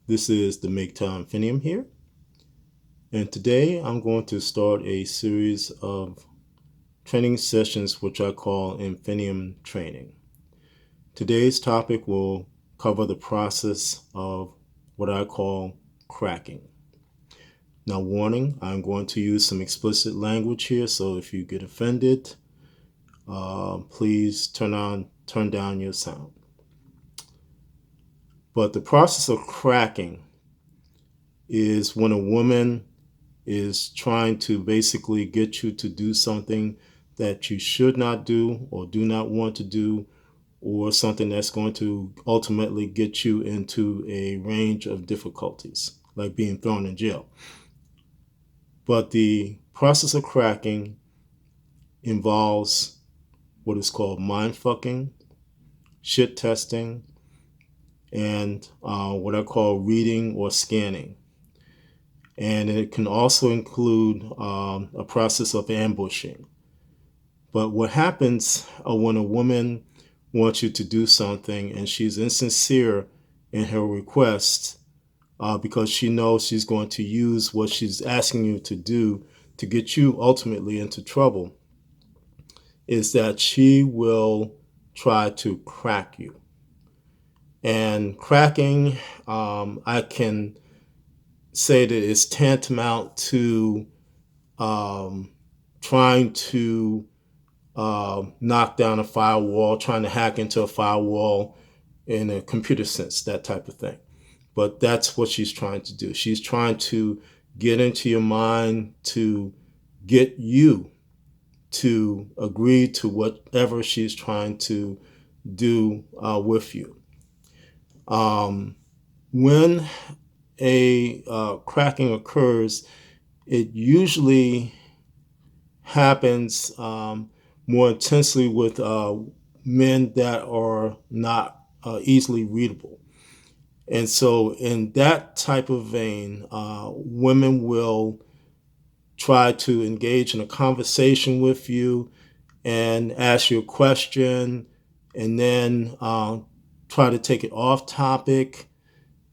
This is the MGTOW Infinium here, and today I'm going to start a series of training sessions which I call Infinium Training. Today's topic will cover the process of what I call cracking. Now, warning, I'm going to use some explicit language here, so if you get offended, please turn down your sound. But the process of cracking is when a woman is trying to basically get you to do something that you should not do or do not want to do, or something that's going to ultimately get you into a range of difficulties, like being thrown in jail. But the process of cracking involves what is called mind fucking, shit testing, and what I call reading or scanning. And it can also include a process of ambushing. But what happens when a woman wants you to do something and she's insincere in her request because she knows she's going to use what she's asking you to do to get you ultimately into trouble, is that she will try to crack you. And cracking, I can say that it's tantamount to trying to knock down a firewall, trying to hack into a firewall in a computer sense, that type of thing. But that's what she's trying to do. She's trying to get into your mind to get you to agree to whatever she's trying to do with you. When a cracking occurs, it usually happens more intensely with men that are not easily readable. And so in that type of vein, women will try to engage in a conversation with you and ask you a question, and then try to take it off topic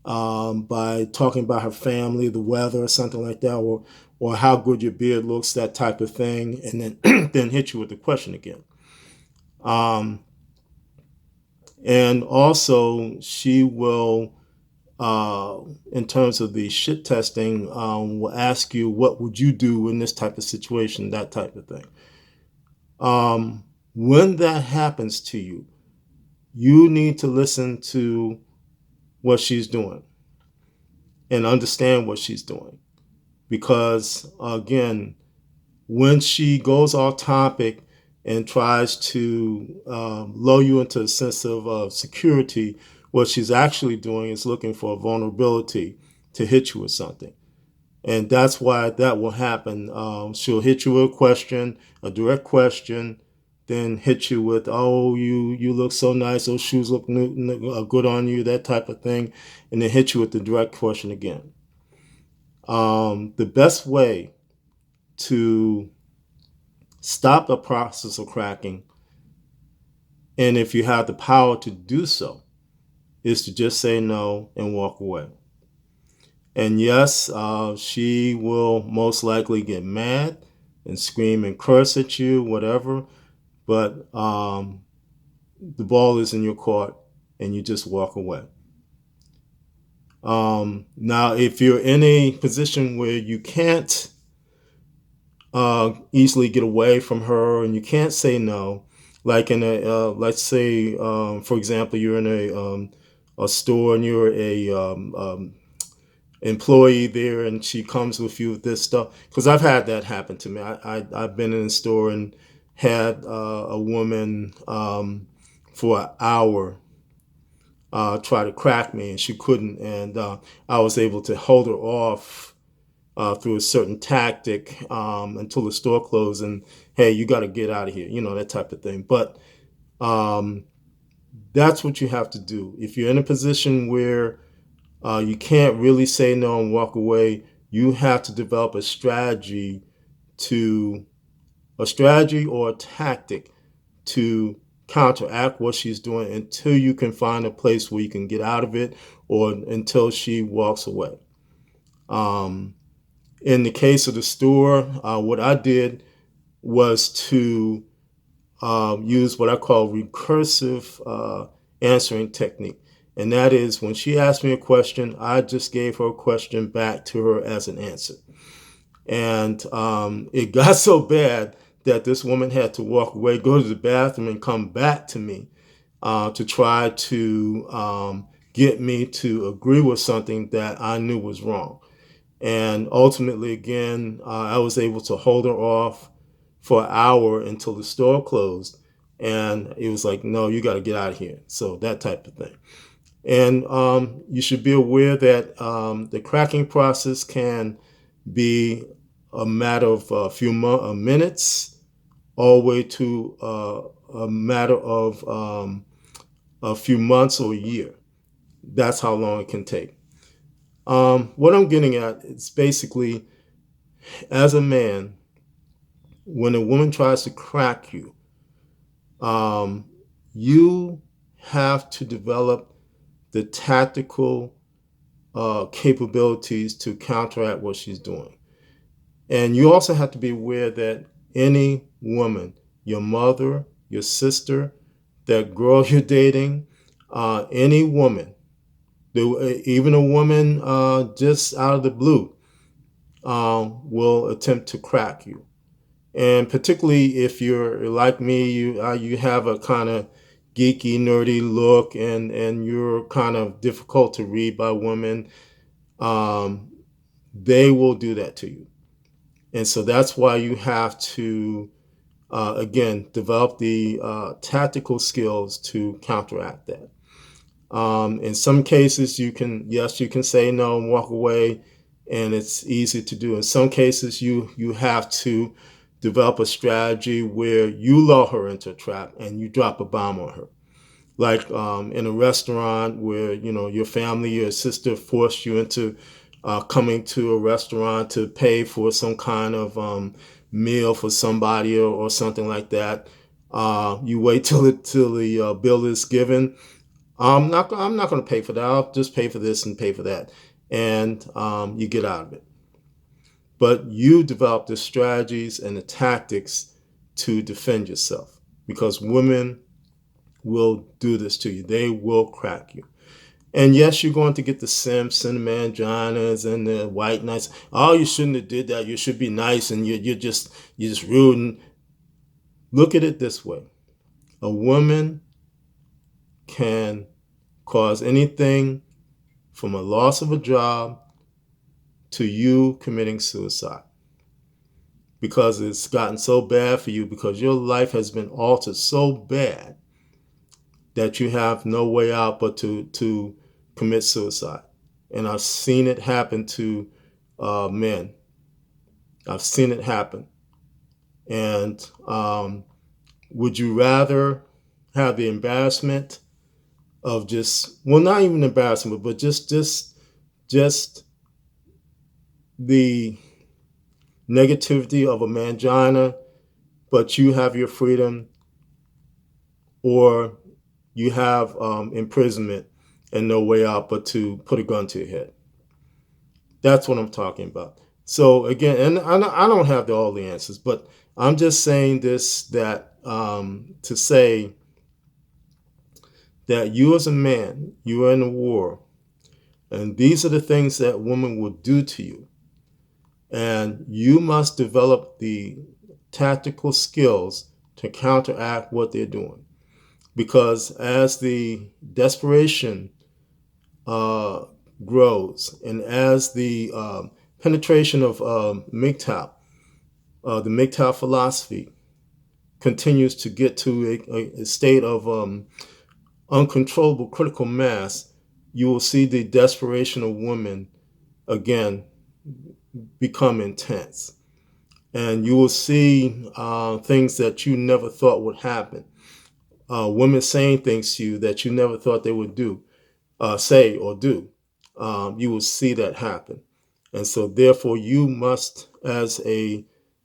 by talking about her family, the weather, or something like that, or how good your beard looks, that type of thing, and then then hit you with the question again. And also, she will, in terms of the shit testing, will ask you, what would you do in this type of situation, that type of thing. When that happens to you, you need to listen to what she's doing and understand what she's doing. Because, again, when she goes off topic and tries to lull you into a sense of security, what she's actually doing is looking for a vulnerability to hit you with something. And that's why that will happen. She'll hit you with a question, a direct question, then hit you with, oh, you look so nice, those shoes look good on you, that type of thing, and then hit you with the direct question again. The best way to stop the process of cracking, and if you have the power to do so, is to just say no and walk away. And yes, she will most likely get mad and scream and curse at you, whatever, but the ball is in your court and you just walk away. Now, if you're in a position where you can't easily get away from her and you can't say no, like in a, let's say, for example, you're in a store and you're a employee there and she comes with you with this stuff, because I've had that happen to me. I've been in a store and had a woman for an hour try to crack me, and she couldn't, and I was able to hold her off through a certain tactic until the store closed, and hey, you got to get out of here, that type of thing. But that's what you have to do. If you're in a position where you can't really say no and walk away, you have to develop a strategy or a tactic to counteract what she's doing until you can find a place where you can get out of it, or until she walks away. Um, in the case of the store, what I did was to use what I call recursive answering technique. And that is, when she asked me a question, I just gave her a question back to her as an answer. And it got so bad that this woman had to walk away, go to the bathroom, and come back to me to try to get me to agree with something that I knew was wrong. And ultimately, again, I was able to hold her off for an hour until the store closed. And it was like, no, you got to get out of here. So that type of thing. And you should be aware that the cracking process can be a matter of a few minutes, all the way to a matter of a few months or a year. That's how long it can take. What I'm getting at is basically, as a man, when a woman tries to crack you, you have to develop the tactical capabilities to counteract what she's doing. And you also have to be aware that any woman, your mother, your sister, that girl you're dating, any woman, even a woman just out of the blue, will attempt to crack you. And particularly if you're like me, you have a kind of geeky, nerdy look, and you're kind of difficult to read by women. Um, they will do that to you. And so that's why you have to, again, develop the tactical skills to counteract that. In some cases, yes, you can say no and walk away, and it's easy to do. In some cases, you have to develop a strategy where you lull her into a trap and you drop a bomb on her. Like in a restaurant where your family, your sister forced you into coming to a restaurant to pay for some kind of meal for somebody, or something like that. You wait till the bill is given. I'm not going to pay for that. I'll just pay for this and pay for that, and you get out of it. But you develop the strategies and the tactics to defend yourself, because women will do this to you. They will crack you. And yes, you're going to get the simps and the manginas and the white knights. Oh, you shouldn't have did that. You should be nice, and you're just rude. Look at it this way: a woman can cause anything from a loss of a job to you committing suicide, because it's gotten so bad for you, because your life has been altered so bad that you have no way out but to commit suicide. And I've seen it happen to men. I've seen it happen. And would you rather have the embarrassment of not even embarrassment, but just the negativity of a mangina, but you have your freedom, or you have imprisonment and no way out but to put a gun to your head? That's what I'm talking about. So again, and I don't have all the answers, but I'm just saying this, that to say that you as a man, you are in a war, and these are the things that women will do to you, and you must develop the tactical skills to counteract what they're doing. Because as the desperation grows, and as the penetration of MGTOW, the MGTOW philosophy, continues to get to a state of uncontrollable critical mass, you will see the desperation of women again become intense. And you will see things that you never thought would happen. Women saying things to you that you never thought they would say or do. You will see that happen. And so therefore you must, as a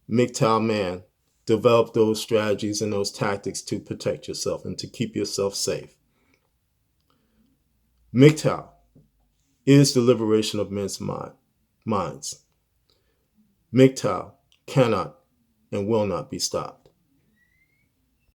MGTOW man, develop those strategies and those tactics to protect yourself and to keep yourself safe. MGTOW is the liberation of men's minds. MGTOW cannot and will not be stopped.